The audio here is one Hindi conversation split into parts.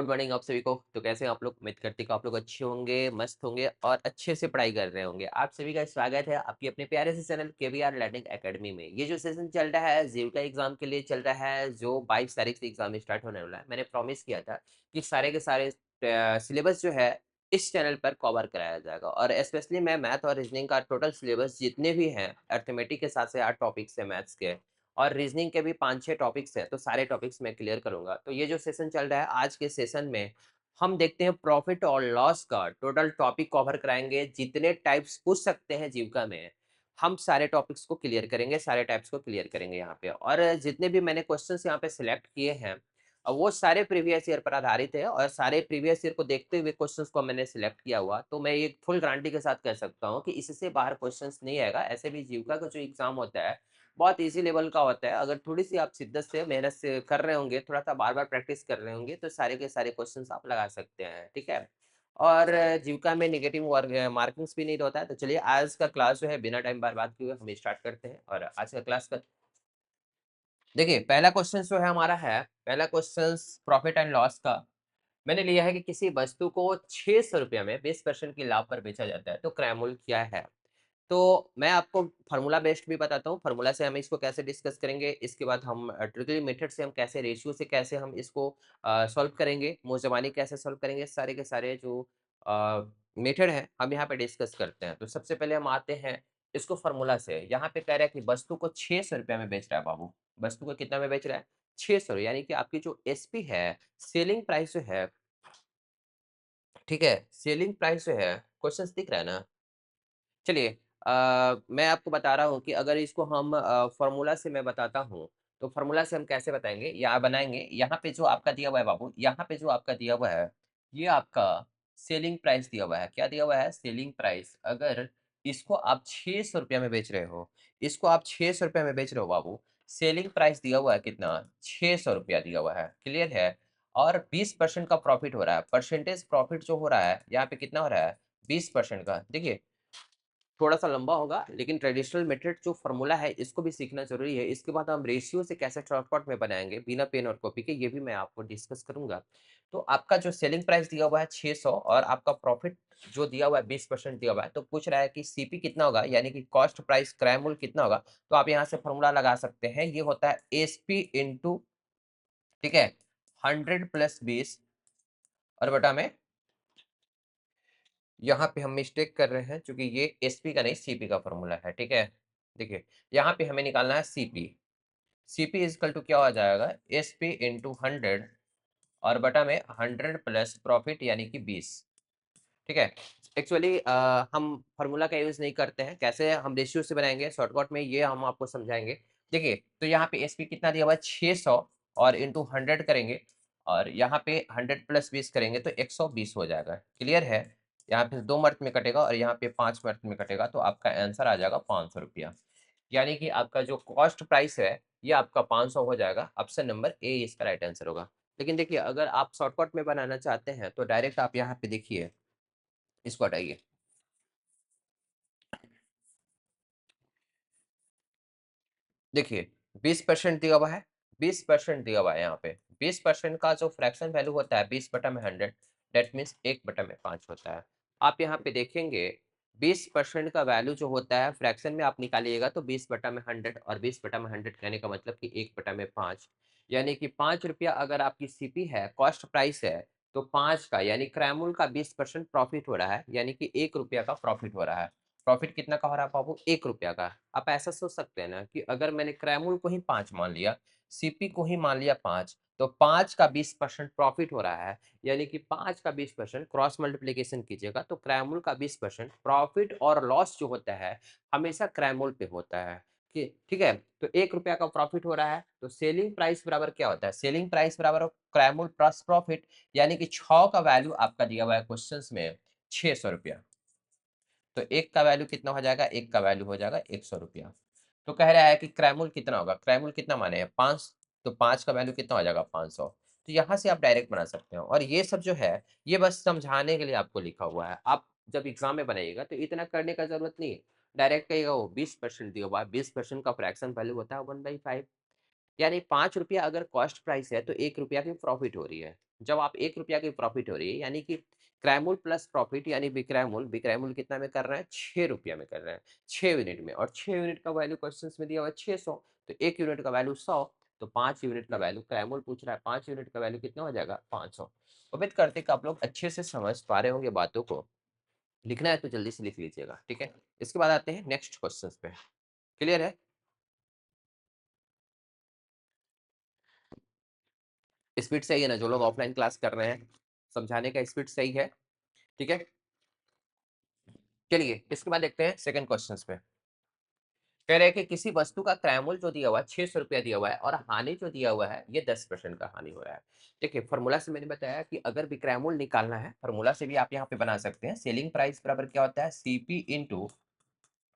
गुड मॉर्निंग आप सभी को। तो कैसे हैं आप लोग? उम्मीद करते हैं कि आप लोग अच्छे होंगे, मस्त होंगे और अच्छे से पढ़ाई कर रहे होंगे। आप सभी का स्वागत है आपके अपने प्यारे से चैनल केवीआर लर्निंग एकेडमी में। ये जो सेशन चल रहा है जीविका एग्जाम के लिए चल रहा है, जो 22 तारीख से एग्जाम स्टार्ट होने वाला है। मैंने प्रॉमिस किया था कि सारे के सारे सिलेबस जो है इस चैनल पर कवर कराया जाएगा, और स्पेशली मैं मैथ और रीजनिंग का टोटल सिलेबस जितने भी हैं, अर्थमेटिक के साथ से 8 टॉपिक्स है मैथ्स के, और रीजनिंग के भी 5-6 टॉपिक्स हैं, तो सारे टॉपिक्स मैं क्लियर करूंगा। तो ये जो सेशन चल रहा है, आज के सेशन में हम देखते हैं प्रॉफिट और लॉस का टोटल टॉपिक कवर कराएंगे। जितने टाइप्स पूछ सकते हैं जीविका में, हम सारे टॉपिक्स को क्लियर करेंगे, सारे टाइप्स को क्लियर करेंगे यहाँ पे। और जितने भी मैंने क्वेश्चंस यहाँ पे सिलेक्ट किए हैं, वो सारे प्रीवियस ईयर पर आधारित है, और सारे प्रीवियस ईयर को देखते हुए क्वेश्चंस को मैंने सिलेक्ट किया हुआ। तो मैं एक फुल गारंटी के साथ कह सकता हूँ कि इससे बाहर क्वेश्चंस नहीं आएगा। ऐसे भी जीविका का जो एग्जाम होता है बहुत इजी लेवल का होता है। अगर थोड़ी सी आप शिद्दत से मेहनत से कर रहे होंगे, थोड़ा सा बार बार प्रैक्टिस कर रहे होंगे, तो सारे के सारे क्वेश्चंस आप लगा सकते हैं। ठीक है। और जीविका में नेगेटिव मार्किंग्स भी नहीं होता है। तो चलिए आज का क्लास जो है बिना टाइम बर्बाद किए हम स्टार्ट करते हैं। और आज का क्लास का देखिए, पहला क्वेश्चन जो है हमारा है, पहला क्वेश्चन प्रॉफिट एंड लॉस का। मैंने लिया है कि किसी वस्तु को 600 रुपये में 20% की लाभ पर बेचा जाता है, तो क्रय क्या है। तो मैं आपको फार्मूला बेस्ड भी बताता हूँ, फार्मूला से हम इसको कैसे डिस्कस करेंगे। इसके बाद हम ट्रिगली मेथड से हम कैसे, रेशियो से कैसे हम इसको सॉल्व करेंगे, मुजमानी कैसे सॉल्व करेंगे, सारे के सारे जो मेथड है हम यहाँ पे डिस्कस करते हैं। तो सबसे पहले हम आते हैं इसको फार्मूला से। यहाँ पे कह रहा है कि वस्तु को 600 रुपये में बेच रहा है बाबू। वस्तु को कितना में बेच रहा है? 600, यानी कि आपकी जो एसपी है, सेलिंग प्राइस जो है, ठीक है, सेलिंग प्राइस जो है, क्वेश्चन दिख रहा है ना। चलिए, मैं आपको बता रहा हूँ कि अगर इसको हम फॉर्मूला से मैं बताता हूँ, तो फॉर्मूला से हम कैसे बताएंगे या बनाएंगे। यहाँ पे जो आपका दिया हुआ है बाबू, यहाँ पे जो आपका दिया हुआ है, ये आपका सेलिंग प्राइस दिया हुआ है। क्या दिया हुआ है? Selling price. अगर इसको आप 600 रुपया में बेच रहे हो, इसको आप 600 रुपया में बेच रहे हो बाबू, सेलिंग प्राइस दिया हुआ है कितना? 600 रुपया दिया हुआ है। क्लियर है। और 20% का प्रॉफिट हो रहा है। परसेंटेज प्रॉफिट जो हो रहा है यहाँ पे कितना हो रहा है? 20% का। देखिए, थोड़ा-सा लंबा होगा, लेकिन ट्रेडिशनल मेथड जो फ़ॉर्मूला है इसको भी सीखना ज़रूरी है। इसके बाद हम रेशियो से कैसे शॉर्टकट में बनाएँगे बिना पेन और कॉपी के, ये भी मैं आपको डिस्कस करूँगा। तो आपका जो सेलिंग प्राइस दिया हुआ है 600, और आपका प्रॉफिट जो दिया हुआ है 20% दिया हुआ है, तो पूछ रहा है कि सीपी कितना होगा, यानी कि कॉस्ट प्राइस क्रय मूल्य कितना होगा। तो आप यहाँ से फ़ॉर्मूला लगा सकते हैं। ये होता है एसपी इंटू, ठीक है, 100 प्लस 20 और बटा में, यहाँ पे हम मिस्टेक कर रहे हैं क्योंकि ये एसपी का नहीं सीपी का फॉर्मूला है। ठीक है। देखिए, यहाँ पे हमें निकालना है सीपी। सीपी इजकल टू क्या हो जाएगा? एसपी इंटू 100 और बटा में 100 प्लस प्रॉफिट यानी कि 20। ठीक है। एक्चुअली हम फार्मूला का यूज नहीं करते हैं। कैसे हम रेशियो से बनाएंगे शॉर्टकट में, ये हम आपको समझाएंगे। देखिए, तो यहाँ पे एसपी कितना दिया हुआ है? 600 और इंटू 100 करेंगे, और यहाँ पे 100 प्लस 20 करेंगे तो 120 हो जाएगा। क्लियर है। यहाँ पे 2 मर्त में कटेगा और यहाँ पे 5 मर्त में कटेगा, तो आपका आंसर आ जाएगा 500 रुपया। यानी कि आपका जो कॉस्ट प्राइस है ये आपका 500 हो जाएगा। ऑप्शन नंबर ए इसका राइट आंसर होगा। लेकिन देखिए, अगर आप शॉर्टकट में बनाना चाहते हैं तो डायरेक्ट आप यहाँ पे देखिए, इसको हटाइए। देखिए, 20% दिया हुआ है, 20% दिया हुआ है यहाँ पे। 20% का जो फ्रैक्शन वैल्यू होता है 20 बटा में 100, दैट मीन्स 1 बटा में 5 होता है। आप यहाँ पे देखेंगे 20% का वैल्यू जो होता है फ्रैक्शन में आप निकालिएगा, तो 20 बटा में 100, और 20 बटा में 100 कहने का मतलब कि 1 बटा में 5, यानी कि 5 रुपया अगर आपकी सीपी है, कॉस्ट प्राइस है, तो 5 का यानी क्रैमूल का 20% प्रॉफिट हो रहा है, यानी कि 1 रुपया का प्रॉफिट हो रहा है। प्रॉफिट कितना का हो रहा है बाबू? 1 रुपया का। आप ऐसा सोच सकते हैं ना कि अगर मैंने क्रैमूल को ही 5 मान लिया, सीपी को ही मान लिया 5, तो 5 का 20% प्रॉफिट हो रहा है, यानी कि 5 का 20% क्रॉस मल्टीप्लिकेशन कीजिएगा तो क्रैमूल का 20% प्रॉफिट और लॉस जो होता है हमेशा क्रैमूल पे होता है। कि ठीक है। तो 1 रुपया का प्रॉफिट हो रहा है, तो सेलिंग प्राइस बराबर क्या होता है? सेलिंग प्राइस बराबर क्रैमूल प्लस प्रॉफिट, यानी कि 6 का वैल्यू आपका दिया हुआ है क्वेश्चंस में 600 रुपया। तो 1 का वैल्यू कितना हो जाएगा? 1 का वैल्यू हो जाएगा 100 रुपया। तो कह रहा है कि क्रैमूल कितना होगा? क्रैमूल कितना माने हैं? 5, तो 5 का वैल्यू कितना हो जाएगा? 500। तो यहाँ से आप डायरेक्ट बना सकते हो, और ये सब जो है ये बस समझाने के लिए आपको लिखा हुआ है। आप जब एग्जाम में बनाइएगा तो इतना करने का जरूरत नहीं है। डायरेक्ट कहिएगा वो 20% दिया हुआ है, 20% का फ्रैक्शन वैल्यू होता है 1/5, यानी 5 रुपया अगर कॉस्ट प्राइस है तो 1 रुपया की प्रॉफिट हो रही है। जब आप 1 रुपया की प्रॉफिट हो रही है, यानी कि क्रैमूल प्लस प्रॉफिट यानी बिक्रैमूल कितना में कर रहा है? 6 रुपया में कर रहा है, 6 यूनिट में, और 6 यूनिट का वैल्यू क्वेश्चंस में दिया हुआ है 600, तो 1 यूनिट का वैल्यू 100, तो 5 यूनिट का वैल्यू क्रैमूल पूछ रहा है, 5 यूनिट का वैल्यू कितना हो जाएगा? 500। उम्मीद करते हैं कि आप लोग अच्छे से समझ पा रहे होंगे बातों को। लिखना है तो जल्दी से लिख लीजिएगा, ठीक है? इसके बाद आते हैं नेक्स्ट क्वेश्चंस पे। क्लियर है? स्पीड सही है ना? जो लोग ऑफलाइन क्लास कर रहे हैं, समझाने का स्पीड सही है, ठीक है? चलिए इसके बाद देखते हैं सेकंड क्वेश्चंस पे। कह रहे हैं कि किसी वस्तु का क्रयमूल्य जो दिया हुआ है 600 रुपया दिया हुआ है, और हानि जो दिया हुआ है ये 10% का हानि हो रहा है। देखिए फॉर्मूला से मैंने बताया कि अगर विक्रयमूल्य निकालना है, फॉर्मूला से भी आप यहाँ पे बना सकते हैं। सेलिंग प्राइस बराबर क्या होता है? CP into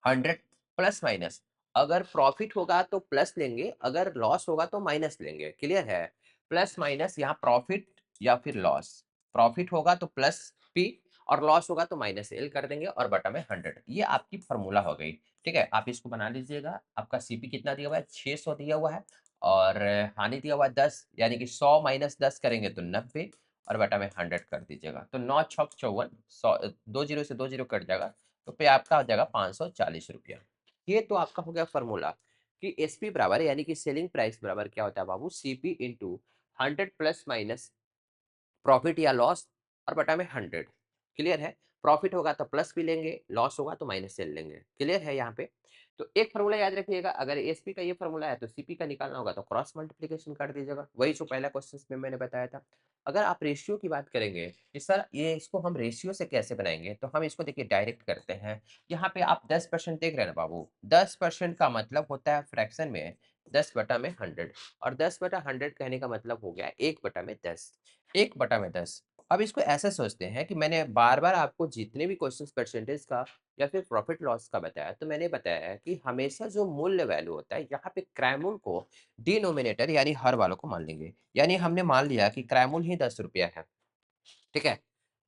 100 plus minus. अगर प्रॉफिट होगा तो प्लस लेंगे, अगर लॉस होगा तो माइनस लेंगे। क्लियर है? प्लस माइनस, यहाँ प्रॉफिट या फिर लॉस। प्रॉफिट होगा तो प्लस पी, और लॉस होगा तो माइनस एल कर देंगे, और बटा में 100। ये आपकी फॉर्मूला हो गई, ठीक है? आप इसको बना लीजिएगा। आपका सीपी कितना दिया हुआ है? 600 दिया हुआ है, और हानि दिया हुआ है 10, यानी कि 100 माइनस 10 करेंगे तो 90, और बटा में 100 कर दीजिएगा। तो 9 छक 54, 100 2 जीरो से 2 जीरो कट जाएगा, तो पे आपका हो जाएगा 540 रुपया। ये तो आपका हो गया फॉर्मूला कि एसपी बराबर यानी कि सेलिंग प्राइस बराबर क्या होता है बाबू? CP into 100 plus minus profit या लॉस, और बटा में 100। क्लियर है? प्रॉफिट होगा तो प्लस भी लेंगे, लॉस होगा तो माइनस से लेंगे। क्लियर है यहाँ पे? तो एक फॉर्मूला याद रखिएगा, अगर एसपी का ये फॉर्मूला है तो सीपी का निकालना होगा तो क्रॉस मल्टीप्लिकेशन कर दीजिएगा, वही जो पहला क्वेश्चन में मैंने बताया था। अगर आप रेशियो की बात करेंगे कि सर ये इसको हम रेशियो से कैसे बनाएंगे, तो हम इसको देखिए डायरेक्ट करते हैं। यहाँ पे आप 10% देख रहे हैं ना बाबू? 10% का मतलब होता है फ्रैक्शन में 10 बटा में 100, और 10 बटा 100 कहने का मतलब हो गया 1 बटा में 10। 1 बटा में 10। अब इसको ऐसे सोचते हैं कि मैंने बार-बार आपको जितने भी क्वेश्चंस परसेंटेज का या फिर प्रॉफिट लॉस का बताया, तो मैंने बताया है कि हमेशा जो मूल्य वैल्यू होता है, यहाँ पे क्रैमूल को डिनोमिनेटर यानी हर वालों को मान लेंगे। यानी हमने मान लिया कि क्रैमूल ही 10 रुपया है, ठीक है?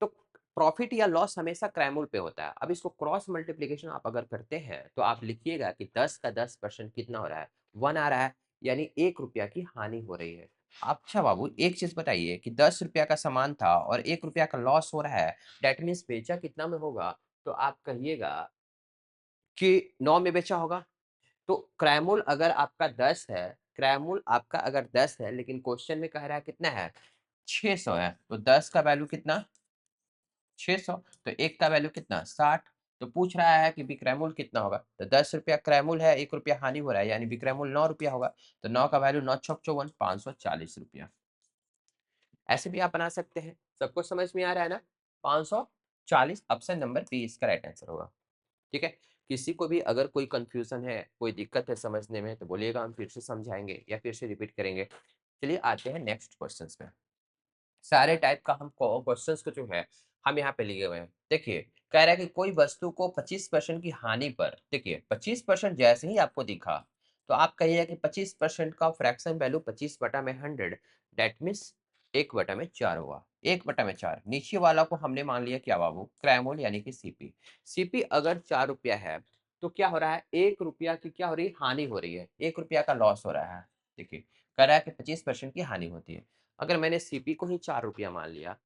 तो प्रॉफिट या लॉस हमेशा क्रैमूल पे होता है। अब इसको क्रॉस मल्टीप्लिकेशन आप अगर करते हैं, तो आप लिखिएगा कि 10 का 10% कितना हो रहा है? 1 आ रहा है, यानी 1 रुपया की हानि हो रही है। अच्छा बाबू, एक चीज़ बताइए कि 10 रुपया का सामान था और 1 रुपया का लॉस हो रहा है, दैट मीन्स बेचा कितना में होगा? तो आप कहिएगा कि 9 में बेचा होगा। तो क्रैमूल अगर आपका 10 है, क्रैमूल आपका अगर 10 है, लेकिन क्वेश्चन में कह रहा है कितना है? 600 है, तो 10 का वैल्यू कितना? 600, तो 1 का वैल्यू कितना? 60। तो पूछ रहा है कि विक्रयमूल्य कितना होगा? तो 10 रुपया क्रयमूल्य है, 1 रुपया हानि हो रहा है, यानी विक्रयमूल्य 9 रुपया होगा। तो 9 का वैल्यू 9 छक 54, 540 रुपया। ऐसे भी आप बना सकते हैं। सबको समझ में आ रहा है ना? 540, ऑप्शन नंबर बी इसका राइट आंसर होगा। ठीक है? किसी को भी अगर कोई कन्फ्यूज़न है, कोई दिक्कत है समझने में, तो बोलिएगा, हम फिर से समझाएँगे या फिर से रिपीट करेंगे। चलिए आते हैं नेक्स्ट क्वेश्चन्स पे। सारे टाइप का हम क्वेश्चंस को जो है हम यहाँ पे लिए हुए हैं। देखिए, कह रहा है कि कोई वस्तु को 25% की हानि पर, देखिए 25% जैसे ही आपको दिखा, तो आप कहिए कि 25% का फ्रैक्शन वैल्यू 25 बटा में 100, दैट मीन्स 1 बटा में 4 हुआ। 1 बटा में 4, नीचे वाला को हमने मान लिया क्या बाबू? क्रैमोल यानी कि सीपी। सीपी अगर 4 रुपया है, तो क्या हो रहा है? 1 रुपया की क्या हो रही है? हानि हो रही है। 1 रुपया का लॉस हो रहा है। देखिए, कह रहा है कि 25% की हानि होती है। अगर मैंने सीपी को ही 4 रुपया मान लिया,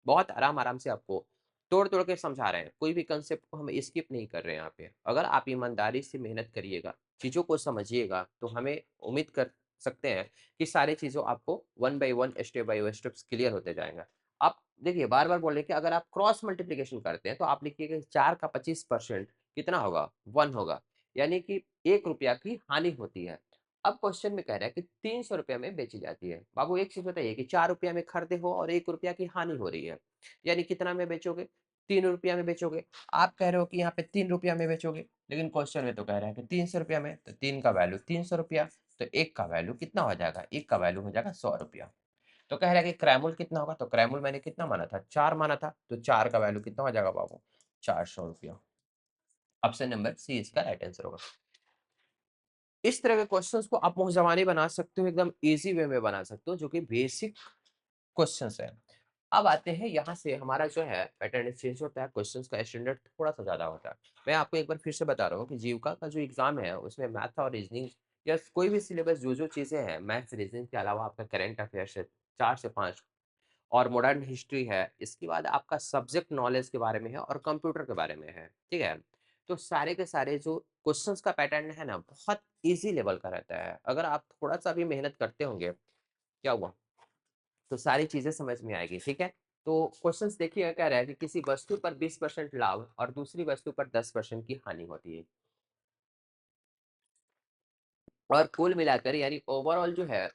बहुत आराम-आराम से आपको तोड़-तोड़ के समझा रहे हैं, कोई भी कंसेप्ट को हम स्किप नहीं कर रहे हैं यहाँ पे। अगर आप ईमानदारी से मेहनत करिएगा, चीज़ों को समझिएगा, तो हमें उम्मीद कर सकते हैं कि सारी चीज़ों आपको one by one, step by steps clear होते जाएगा। आप देखिए, बार-बार बोल रहे हैं कि अगर आप क्रॉस मल्टीप्लिकेशन करते हैं, तो आप लिखिएगा 4 का 25% कितना होगा? 1 होगा, यानी कि 1 रुपया की हानि होती है। अब क्वेश्चन में कह रहा है कि 300 रुपये में बेची जाती है। बाबू एक चीज़ बताइए कि 4 रुपया में खरीदे हो और 1 रुपया की हानि हो रही है, यानी कितना में बेचोगे? 3 रुपया में बेचोगे। आप कह रहे हो कि यहाँ पे 3 रुपया में बेचोगे, लेकिन क्वेश्चन में तो कह रहा है कि 300 रुपया में, तो 3 का वैल्यू 300 रुपया, तो 1 का वैल्यू कितना हो जाएगा? 1 का वैल्यू हो जाएगा 100 रुपया। तो कह रहा है कि क्रैमूल कितना होगा? तो क्रैमूल मैंने कितना माना था? 4 माना था, तो 4 का वैल्यू कितना हो जाएगा बाबू? 400 रुपया। ऑप्शन नंबर सी इसका राइट आंसर होगा। इस तरह के क्वेश्चंस को आप मुहज़बानी बना सकते हो, एकदम ईज़ी वे में बना सकते हो, जो कि बेसिक क्वेश्चंस है। अब आते हैं यहाँ से, हमारा जो है पैटर्न चेंज होता है, क्वेश्चंस का स्टैंडर्ड थोड़ा-सा ज़्यादा होता है। मैं आपको एक बार फिर से बता रहा हूँ कि जीविका का जो एग्ज़ाम है, उसमें मैथ और रीज़निंग या कोई भी सिलेबस जो-जो चीज़ें हैं, मैथ्स, रीज़निंग के अलावा आपका करंट अफेयर्स है 4 से 5, और मॉडर्न हिस्ट्री है, इसके बाद आपका सब्जेक्ट नॉलेज के बारे में है और कंप्यूटर के बारे में है, ठीक है। तो सारे के सारे जो क्वेश्चंस का पैटर्न है ना, बहुत इजी लेवल का रहता है। अगर आप थोड़ा सा भी मेहनत करते होंगे, क्या हुआ, तो सारी चीजें समझ में आएगी, ठीक है। तो क्वेश्चंस देखिए क्या रहा है कि किसी वस्तु पर 20% लाभ और दूसरी वस्तु पर 10% की हानि होती है, और कुल मिलाकर यानी ओवरऑल जो है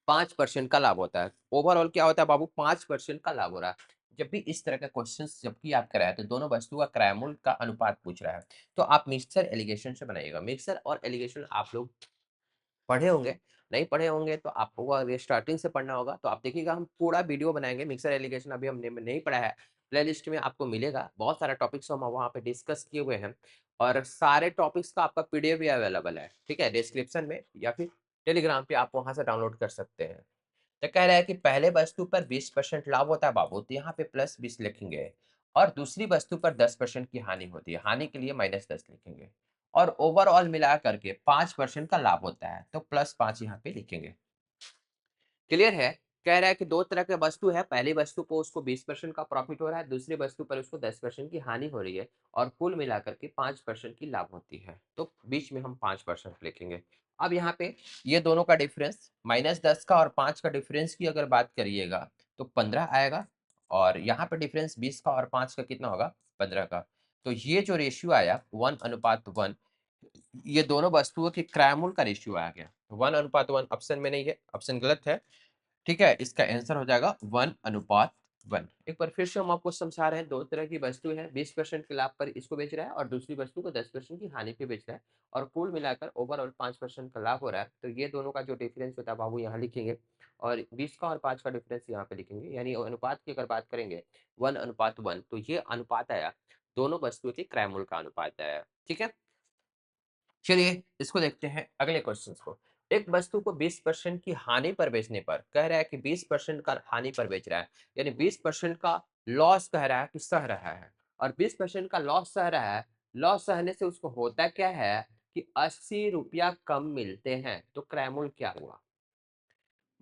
5% का लाभ होता है। ओवरऑल क्या होता है बाबू, 5% का लाभ हो रहा है। जब भी इस तरह का क्वेश्चंस जब भी आप कराए तो दोनों वस्तु का क्रयमूल्य का अनुपात पूछ रहा है, तो आप मिक्सर एलिगेशन से बनाइएगा। मिक्सर और एलिगेशन आप लोग पढ़े होंगे, नहीं पढ़े होंगे तो आपको अगर स्टार्टिंग से पढ़ना होगा तो आप देखिएगा, हम पूरा वीडियो बनाएंगे। मिक्सर एलिगेशन अभी हमने नहीं पढ़ा है, प्लेलिस्ट में आपको मिलेगा। बहुत सारा टॉपिक्स हम वहाँ पे डिस्कस किए हुए हैं, और सारे टॉपिक्स का आपका पीडीएफ भी अवेलेबल है, ठीक है, डिस्क्रिप्शन में या फिर टेलीग्राम पे आप वहाँ से डाउनलोड कर सकते हैं। तो कह रहा है कि पहले वस्तु पर 20% लाभ होता है बाबू, तो यहाँ पे +20 लिखेंगे, और दूसरी वस्तु पर 10% की हानि होती है, हानि के लिए -10 लिखेंगे, और ओवरऑल मिला करके 5% का लाभ होता है, तो +5 यहाँ पे लिखेंगे। क्लियर है। कह रहा है कि दो तरह के वस्तु है, पहली वस्तु को उसको 20% का प्रॉफिट हो रहा है, दूसरी वस्तु पर उसको 10% की हानि हो रही है, और कुल मिलाकर के 5% की लाभ होती है, तो बीच में हम 5% लिखेंगे। अब यहाँ पे ये दोनों का डिफरेंस -10 का और 5 का डिफरेंस की अगर बात करिएगा तो 15 आएगा, और यहाँ पे डिफरेंस 20 का और 5 का कितना होगा, 15 का। तो ये जो रेशियो आया 1:1, ये दोनों वस्तुओं के क्रयमूल्य का रेशियो आ गया। 1:1 ऑप्शन में नहीं है, ऑप्शन गलत है, ठीक है। इसका आंसर हो जाएगा 1:1। एक बार फिर से हम आपको समझा रहे हैं, दो तरह की वस्तु है, 20% के लाभ पर इसको बेच रहा है और दूसरी वस्तु को 10% की हानि पे बेच रहा है, और कुल मिलाकर ओवरऑल 5% का लाभ हो रहा है। तो ये दोनों का जो डिफरेंस होता है बाबू यहाँ लिखेंगे, और 20 का और 5 का डिफरेंस यहाँ पे लिखेंगे, यानी अनुपात की अगर बात करेंगे 1:1, तो ये अनुपात आया, दोनों वस्तुओं के क्रयमूल्य का अनुपात आया, ठीक है। चलिए इसको देखते हैं अगले क्वेश्चन को। एक वस्तु को 20% की हानि पर बेचने पर, कह रहा है कि 20% का हानि पर बेच रहा है, यानी 20% का लॉस कह रहा है कि सह रहा है, और 20% का लॉस सह रहा है। लॉस सहने से उसको होता क्या है कि 80 रुपया कम मिलते हैं, तो क्रैमूल क्या हुआ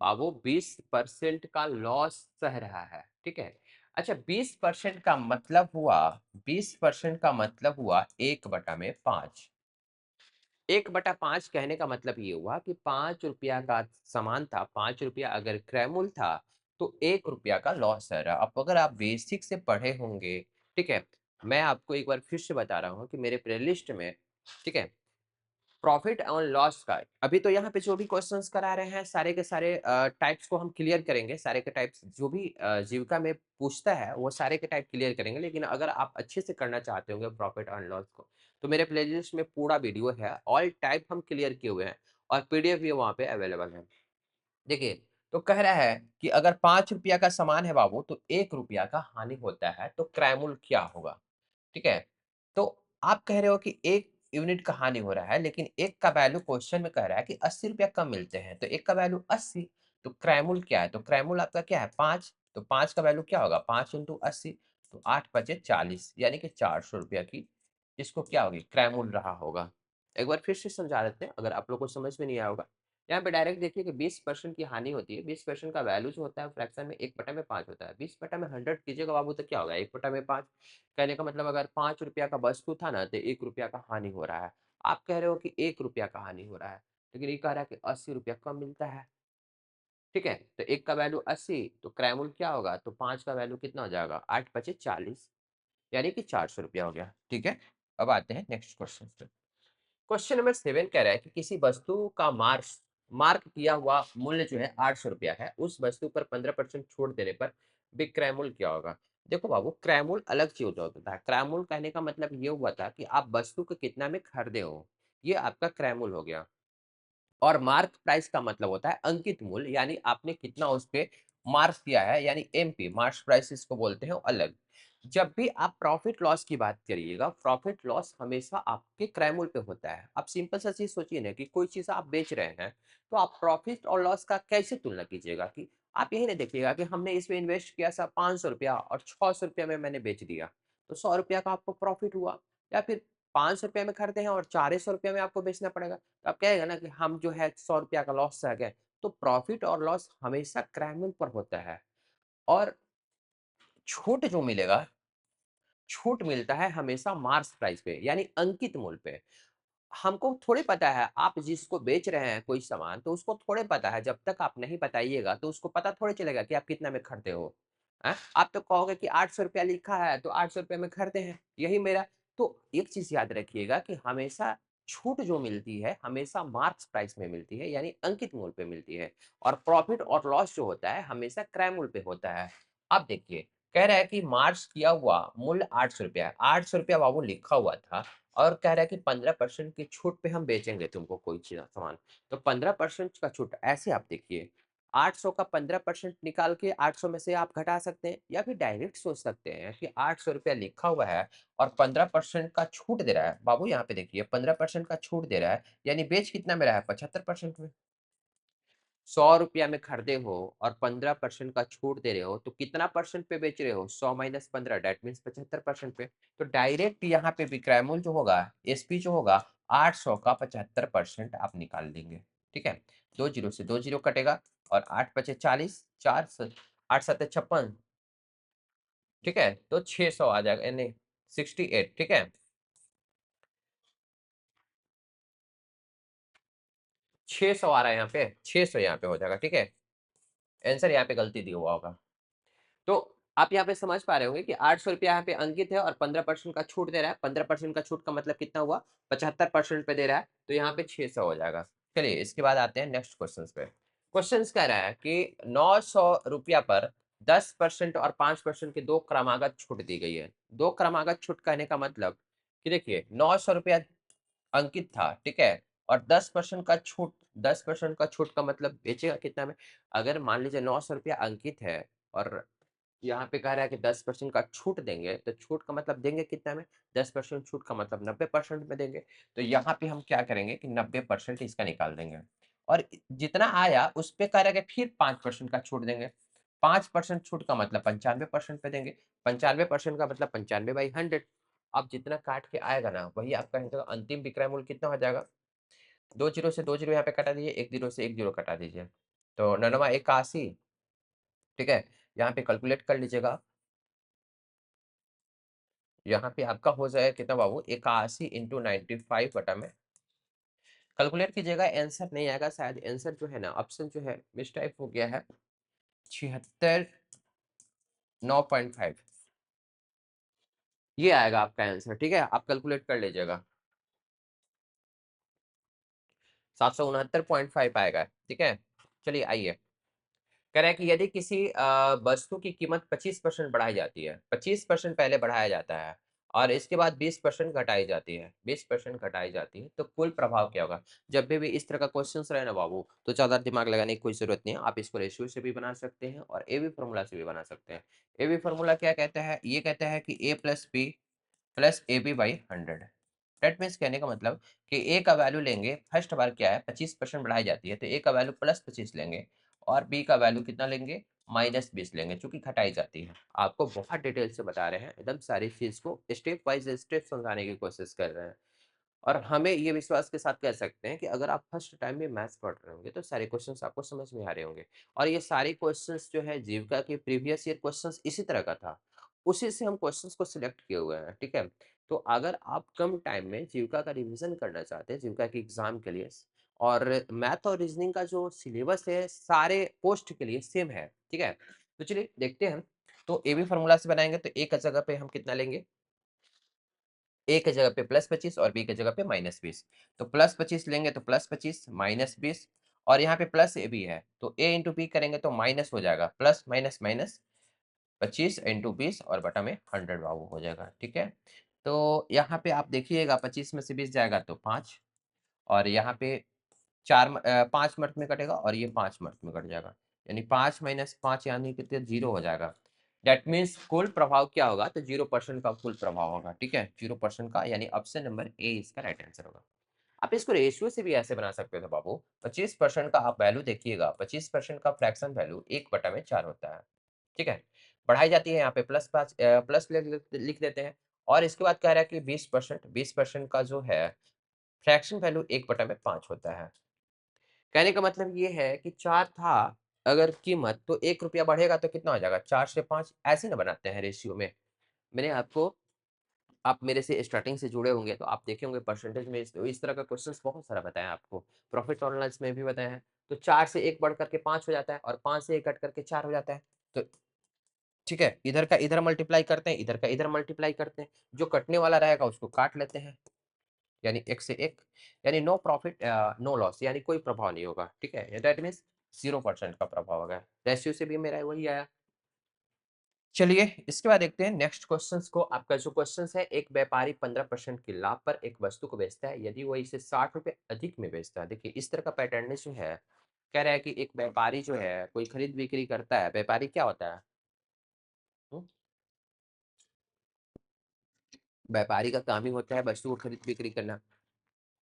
बाबू, 20% का लॉस सह रहा है, ठीक है। अच्छा, 20% का मतलब हुआ, 20% का मतलब हुआ 1/5। 1/5 कहने का मतलब ये हुआ कि 5 रुपया का सामान था, 5 रुपया अगर क्रयमूल्य था, तो 1 रुपया का लॉस है रहा। अब अगर आप बेसिक से पढ़े होंगे, ठीक है, मैं आपको एक बार फिर से बता रहा हूँ कि मेरे प्लेलिस्ट में, ठीक है, प्रॉफिट और लॉस का, अभी तो यहाँ पे जो भी क्वेश्चंस करा रहे हैं सारे के सारे टाइप्स को हम क्लियर करेंगे। सारे के टाइप्स जो भी जीविका में पूछता है वो सारे के टाइप क्लियर करेंगे, लेकिन अगर आप अच्छे से करना चाहते होंगे प्रॉफिट एंड लॉस को, तो मेरे प्लेलिस्ट में पूरा वीडियो है, ऑल टाइप हम क्लियर किए हुए हैं, और पीडीएफ भी वहाँ पे अवेलेबल है। देखिए, तो कह रहा है कि अगर 5 रुपया का सामान है बाबू, तो 1 रुपया का हानि होता है, तो क्रयमूल्य क्या होगा, ठीक है। तो आप कह रहे हो कि 1 यूनिट का हानि हो रहा है, लेकिन 1 का वैल्यू क्वेश्चन में कह रहा है कि 80 रुपया कम मिलते हैं, तो 1 का वैल्यू 80, तो क्रैमूल क्या है, तो क्रैमूल आपका क्या है 5, तो 5 का वैल्यू क्या होगा 5 × 80, तो 8 पचे 40, यानी कि 400 रुपया की इसको क्या होगी क्रैमूल रहा होगा। एक बार फिर से समझा देते हैं, अगर आप लोग को समझ में नहीं आया होगा। यहाँ पे डायरेक्ट देखिए कि 20% की हानि होती है, 20% का वैल्यू जो होता है फ्रैक्शन में 1/5 होता है, 20/100 कीजिएगा बाबू तो क्या होगा 1/5। कहने का मतलब अगर 5 रुपया का वस्तु था ना, तो 1 रुपया का हानि हो रहा है। आप कह रहे हो कि 1 रुपया का हानि हो रहा है, लेकिन ये कह रहा है कि 80 रुपया कम मिलता है, ठीक है। तो 1 का वैल्यू 80, तो क्रैमूल क्या होगा, तो 5 का वैल्यू कितना हो जाएगा 8 पचे 40, यानी कि 400 रुपया हो गया, ठीक है। अब आते हैं नेक्स्ट क्वेश्चन पे। क्वेश्चन नंबर 7 कह रहा है कि किसी वस्तु का मार्क किया हुआ मूल्य जो है 800 रुपया है, उस वस्तु पर 15% छूट देने पर विक्रय मूल्य क्या होगा। देखो बाबू, क्रय मूल्य अलग चीज होता है। क्रय मूल्य कहने का मतलब ये हुआ था कि आप वस्तु को कितना में खरीदे हो, ये आपका क्रय मूल्य हो गया। और मार्क प्राइस का मतलब होता है अंकित मूल्य, यानी आपने कितना उस पे मार्क्स किया है, यानी एमपी मार्क्स प्राइस इसको बोलते हैं अलग। जब भी आप प्रॉफिट लॉस की बात करिएगा, प्रॉफिट लॉस हमेशा आपके क्रय मूल्य पे होता है। आप सिंपल सा चीज सोचिए ना कि कोई चीज आप बेच रहे हैं, तो आप प्रॉफिट और लॉस का कैसे तुलना कीजिएगा, कि आप यही नहीं देखिएगा कि हमने इसमें इन्वेस्ट किया था 500 रुपया और 600 रुपया में मैंने बेच दिया, तो 100 रुपया का आपको प्रॉफिट हुआ। या फिर 500 रुपया में खरीदे हैं और 400 रुपया में आपको बेचना पड़ेगा, तो आप कहेगा ना कि हम जो है 100 रुपया का लॉस सह गए। तो प्रॉफिट और लॉस हमेशा क्रय मूल्य पर होता है। और छूट जो मिलेगा, छूट मिलता है हमेशा मार्स प्राइस पे, यानी अंकित मूल्य पे। हमको थोड़े पता है, आप जिसको बेच रहे हैं कोई सामान, तो उसको थोड़े पता है, जब तक आप नहीं बताइएगा तो उसको पता थोड़े चलेगा कि आप कितना में खरीदे हो। आप तो कहोगे कि 800 रुपया लिखा है तो 800 रुपये में खरीदे हैं, यही मेरा। तो एक चीज याद रखिएगा कि हमेशा छूट जो मिलती है हमेशा मार्क्स प्राइस में मिलती है, यानी अंकित मूल्य पे मिलती है। और प्रॉफिट और लॉस जो होता है हमेशा क्रय मूल्य पे होता है। अब देखिए, कह रहा है कि मार्च किया हुआ मूल्य 800 रुपया है। 800 रुपया बाबू लिखा हुआ था, और कह रहा है कि 15% की छूट पे हम बेचेंगे तुमको कोई चीज़ सामान। तो 15% का छूट, ऐसे आप देखिए, 800 का 15% निकाल के 800 में से आप घटा सकते हैं, या फिर डायरेक्ट सोच सकते हैं कि 800 रुपया लिखा हुआ है और 15% का छूट दे रहा है। बाबू यहाँ पे देखिए, 15% का छूट दे रहा है, यानी बेच कितना में रहा है? 75% में। 100 रुपया में खरीदे हो और 15% का छूट दे रहे हो, तो कितना परसेंट पे बेच रहे हो? 100 माइनस 15, दैट मीन्स 75% पे। तो डायरेक्ट यहाँ पे विक्रय मूल्य जो होगा, एसपी जो होगा, 800 का 75% आप निकाल देंगे। ठीक है? 2 जीरो से 2 जीरो कटेगा, और 8 पचे 40, 8 सत्ते 56, ठीक है? तो 600 आ जाएगा, यानी 68, ठीक है? 600 आ रहा है यहाँ पे, 600 यहाँ पे हो जाएगा, ठीक है? आंसर यहाँ पे गलती दिया हुआ होगा। तो आप यहाँ पे समझ पा रहे होंगे कि 800 रुपया यहाँ पे अंकित है और 15% का छूट दे रहा है। 15% का छूट का मतलब कितना हुआ? 75% पे दे रहा है, तो यहाँ पे 600 हो जाएगा। चलिए, इसके बाद आते हैं नेक्स्ट क्वेश्चन पे। क्वेश्चन कह रहा है कि 900 रुपया पर 10% और 5% की दो क्रमागत छूट दी गई है। दो क्रमागत छूट कहने का मतलब कि देखिए, 900 रुपया अंकित था, ठीक है? और 10% का छूट, 10% का छूट का मतलब बेचेगा कितना में? अगर मान लीजिए 900 रुपया अंकित है, और यहाँ पे कह रहा है कि 10% का छूट देंगे, तो छूट का मतलब देंगे कितना में? 10% छूट का मतलब 90% में देंगे। तो यहाँ पे हम क्या करेंगे कि 90% इसका निकाल देंगे, और जितना आया उस पे कह रहा है कि फिर 5% का छूट देंगे। 5% छूट का मतलब 95% पे देंगे। 95% का मतलब 95/100। अब जितना काट के आएगा ना, वही आपका यहाँ का अंतिम विक्रय मूल्य कितना हो जाएगा? 2 जीरो से 2 जीरो यहाँ पे कटा दीजिए, 1 जीरो से 1 जीरो कटा दीजिए। तो 9 81, ठीक है? यहाँ पे कैलकुलेट कर लीजिएगा। यहाँ पे आपका हो जाएगा कितना बाबू? 81 इंटू 95 बटा में कैलकुलेट कीजिएगा, आंसर नहीं आएगा शायद। आंसर जो है ना, ऑप्शन जो है मिसटाइप हो गया है। 76 9.5 ये आएगा आपका आंसर, ठीक है? आप कैलकुलेट कर लीजिएगा। 769.5 आएगा, ठीक है? चलिए आइए, कह रहा है कि यदि किसी वस्तु की कीमत 25% बढ़ाई जाती है, 25% पहले बढ़ाया जाता है और इसके बाद 20% घटाई जाती है, 20% घटाई जाती है, तो कुल प्रभाव क्या होगा? जब भी इस तरह का क्वेश्चंस रहे ना बाबू, तो ज़्यादा दिमाग लगाने की कोई ज़रूरत नहीं है। आप इसको रेशियो से भी बना सकते हैं और एबी फॉर्मूला से भी बना सकते हैं। एबी फॉर्मूला क्या कहता है? ये कहता है कि a plus B plus A B by 100। That means कहने का मतलब कि ए का वैल्यू लेंगे, फर्स्ट बार क्या है, 25% बढ़ाई जाती है, तो ए का वैल्यू प्लस 25 लेंगे, और बी का वैल्यू कितना लेंगे? माइनस 20 लेंगे, चूंकि घटाई जाती है। आपको बहुत डिटेल से बता रहे हैं, एकदम सारी चीज को स्टेप बाय स्टेप समझाने की कोशिश कर रहे हैं। और हमें ये विश्वास के साथ कह सकते हैं कि अगर आप फर्स्ट टाइम भी मैथ्स पढ़ रहे होंगे तो सारे क्वेश्चंस आपको समझ में आ रहे होंगे। और ये सारे क्वेश्चंस जो है जीविका के प्रीवियस ईयर क्वेश्चंस इसी तरह का था, उसी से हम क्वेश्चंस को सिलेक्ट किए हुए हैं, ठीक है? तो अगर आप कम टाइम में जीविका का रिवीजन करना चाहते हैं जीविका के एग्जाम के लिए, और मैथ और रीजनिंग का जो सिलेबस है सारे पोस्ट के लिए सेम है, ठीक है? तो चलिए देखते हैं। तो ए बी फॉर्मूला से बनाएंगे तो ए का जगह पे हम कितना लेंगे? ए के जगह पे प्लस 25 और बी के जगह पे माइनस 20। तो प्लस 25 लेंगे तो प्लस 25 माइनस 20, और यहाँ पे प्लस ए भी है, तो ए इंटू बी करेंगे तो माइनस हो जाएगा, प्लस माइनस माइनस 25 इंटू 20 और बटा में 100 बाबू हो जाएगा, ठीक है? तो यहाँ पे आप देखिएगा, 25 में से 20 जाएगा तो 5, और यहाँ पे 5 मिनट में कटेगा और ये 5 मिनट में कट जाएगा, यानी 5 माइनस 5 यानी कितने? 0 हो जाएगा। दैट मीन्स कुल प्रभाव क्या होगा? तो 0% का कुल प्रभाव होगा, ठीक है? 0% का, यानी ऑप्शन नंबर ए इसका राइट आंसर होगा। आप इसको रेशियो से भी ऐसे बना सकते थे बाबू। 25% का आप वैल्यू देखिएगा, 25% का फ्रैक्शन वैल्यू 1/4 होता है, ठीक है? बढ़ाई जाती है यहाँ पे प्लस लिख देते हैं, और इसके बाद कह रहा है कि 20% का जो है फ्रैक्शन वैल्यू 1/5 होता है। कहने का मतलब ये है कि 4 था, अगर कीमत तो 1 रुपया बढ़ेगा तो कितना हो जाएगा 4 से 5 ऐसे ना बनाते हैं रेशियो में। मैंने आपको आप मेरे से स्टार्टिंग से जुड़े होंगे तो आप देखे होंगे परसेंटेज में इस तरह का क्वेश्चंस बहुत सारा बताया आपको। प्रॉफिट और लॉस में भी बताया है। तो 4 से 1 बढ़ करके 5 हो जाता है और 5 से 1 घट करके 4 हो जाता है। तो ठीक है, इधर का इधर मल्टीप्लाई करते हैं, इधर का इधर मल्टीप्लाई करते हैं। जो कटने वाला रहेगा उसको काट लेते हैं। यानी 1 से 1 यानी नो प्रॉफिट नो लॉस यानी कोई प्रभाव नहीं होगा। ठीक है? दैट मीन्स 0% का प्रभाव होगा। रेशियो से भी मेरा वही आया। चलिए इसके बाद देखते हैं नेक्स्ट क्वेश्चंस को। आपका जो क्वेश्चंस है, एक व्यापारी 15% के लाभ पर एक वस्तु को बेचता है यदि वो इसे 60 रुपए अधिक में बेचता है। देखिए इस तरह का पैटर्न जो है, कह रहा है कि एक व्यापारी जो है कोई खरीद बिक्री करता है। व्यापारी क्या होता है? हम्म? व्यापारी का काम ही होता है वस्तु को खरीद बिक्री करना।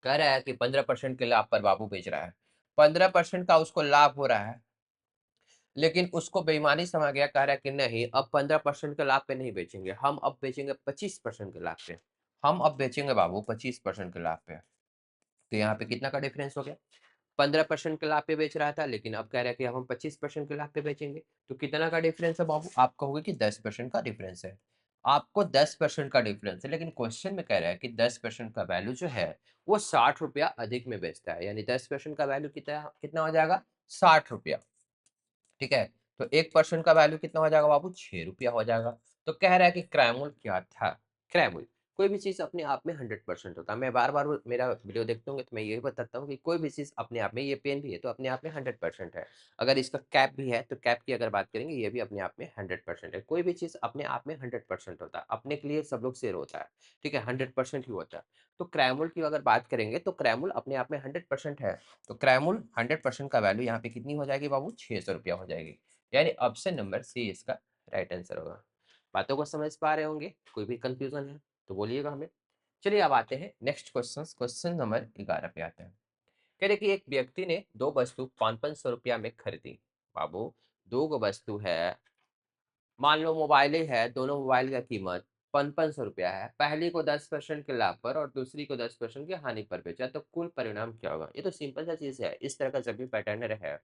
कह रहा है कि 15% के लाभ पर बाबू बेच रहा है। 15% का उसको लाभ हो रहा है, लेकिन उसको बेईमानी समझ गया। कह रहा है कि नहीं, अब 15% के लाभ पे नहीं बेचेंगे, हम अब बेचेंगे 25% के लाभ पे। हम अब बेचेंगे बाबू 25% के लाभ पे। तो यहाँ पे कितना का डिफरेंस हो गया? 15% के लाभ पे बेच रहा था, लेकिन अब कह रहा है कि अब हम 25% के लाभ पे बेचेंगे। तो कितना का डिफरेंस है बाबू? आप कहोगे कि 10% का डिफरेंस है। आपको 10% का डिफरेंस है, लेकिन क्वेश्चन में कह रहा है कि 10% का वैल्यू जो है वो 60 रुपया अधिक में बेचता है। यानी 10% का वैल्यू कितना कितना हो जाएगा? 60 रुपया। ठीक है? तो 1% का वैल्यू कितना हो जाएगा बाबू? 6 रुपया हो जाएगा। तो कह रहा है कि क्रय मूल्य क्या था? क्रय मूल्य, कोई भी चीज़ अपने आप में 100% होता है। मैं बार-बार वो मेरा वीडियो देखते होंगे तो मैं यही बताता हूँ कि कोई भी चीज़ अपने आप में, ये पेन भी है तो अपने आप में 100% है। अगर इसका कैप भी है तो कैप की अगर बात करेंगे, ये भी अपने आप में 100% है। कोई भी चीज़ अपने आप में 100% होता है। अपने के लिए सब लोग शेर होता है। ठीक है? 100% ही होता है। तो क्रय मूल्य की अगर बात करेंगे तो क्रय मूल्य अपने आप में 100% है। तो क्रय मूल्य 100% का वैल्यू यहाँ पे कितनी हो जाएगी बाबू? 600 रुपया हो जाएगी। यानी ऑप्शन नंबर सी इसका राइट आंसर होगा। बातों को समझ पा रहे होंगे? कोई भी कंफ्यूजन है तो बोलिएगा हमें। चलिए अब आते हैं नेक्स्ट क्वेश्चन। क्वेश्चन नंबर 11 पे आते हैं। कह रहे कि एक व्यक्ति ने दो वस्तु 500 रुपया में खरीदी। बाबू, दो गो वस्तु है, मान लो मोबाइल ही है, दोनों मोबाइल का कीमत 500 रुपया है। पहली को 10% के लाभ पर और दूसरी को 10% की हानि पर बेचा, तो कुल परिणाम क्या होगा? ये तो सिंपल सा चीज है। इस तरह का जब भी पैटर्न रहे,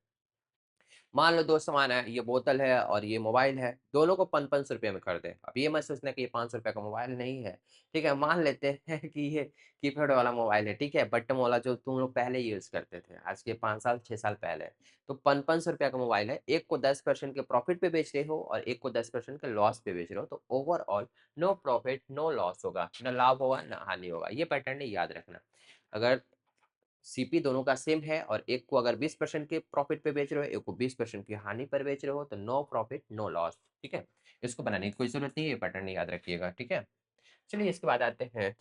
मान लो दो सामान है, ये बोतल है और ये मोबाइल है, दोनों को 500 रुपये में खरीदे। अब ये मत सोचना कि ये 500 रुपये का मोबाइल नहीं है। ठीक है, मान लेते हैं कि ये कीपैड वाला मोबाइल है। ठीक है, बटन वाला जो तुम लोग पहले यूज करते थे, आज के 5 साल 6 साल पहले। तो 500 रुपया का मोबाइल है, एक को 10% के प्रॉफिट पे बेच रहे हो और एक को 10% के लॉस पे बेच रहे हो। तो overall no profit no loss होगा, ना लाभ होगा ना हानि होगा। ये पैटर्न याद रखना। अगर सीपी दोनों का सेम है और एक को अगर 20% के प्रॉफिट पे बेच रहे हो, एक को 20% की हानि पर बेच रहे हो, तो नो प्रॉफिट नो लॉस। ठीक है, इसको बनाने की कोई जरूरत नहीं है, ये पैटर्न याद रखिएगा। ठीक है, चलिए इसके बाद आते हैं।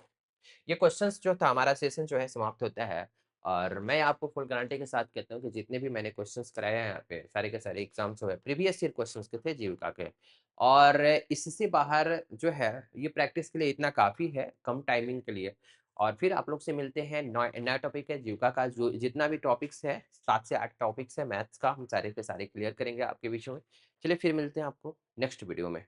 ये क्वेश्चंस जो था, हमारा सेशन जो है समाप्त होता है। और मैं आपको फुल गारंटी के साथ कहता हूँ कि जितने भी मैंने क्वेश्चंस कराए हैं यहाँ पे, सारे के सारे एग्जाम्स जो है प्रीवियस ईयर क्वेश्चंस के थे जीविका के। और इससे बाहर जो है, ये प्रैक्टिस के लिए इतना काफ़ी है कम टाइमिंग के लिए। और फिर आप लोग से मिलते हैं। नया टॉपिक है जीविका का, जो जितना भी टॉपिक्स है 7 से 8 टॉपिक्स है मैथ्स का, हम सारे के सारे क्लियर करेंगे आपके विषय में। चलिए फिर मिलते हैं आपको नेक्स्ट वीडियो में।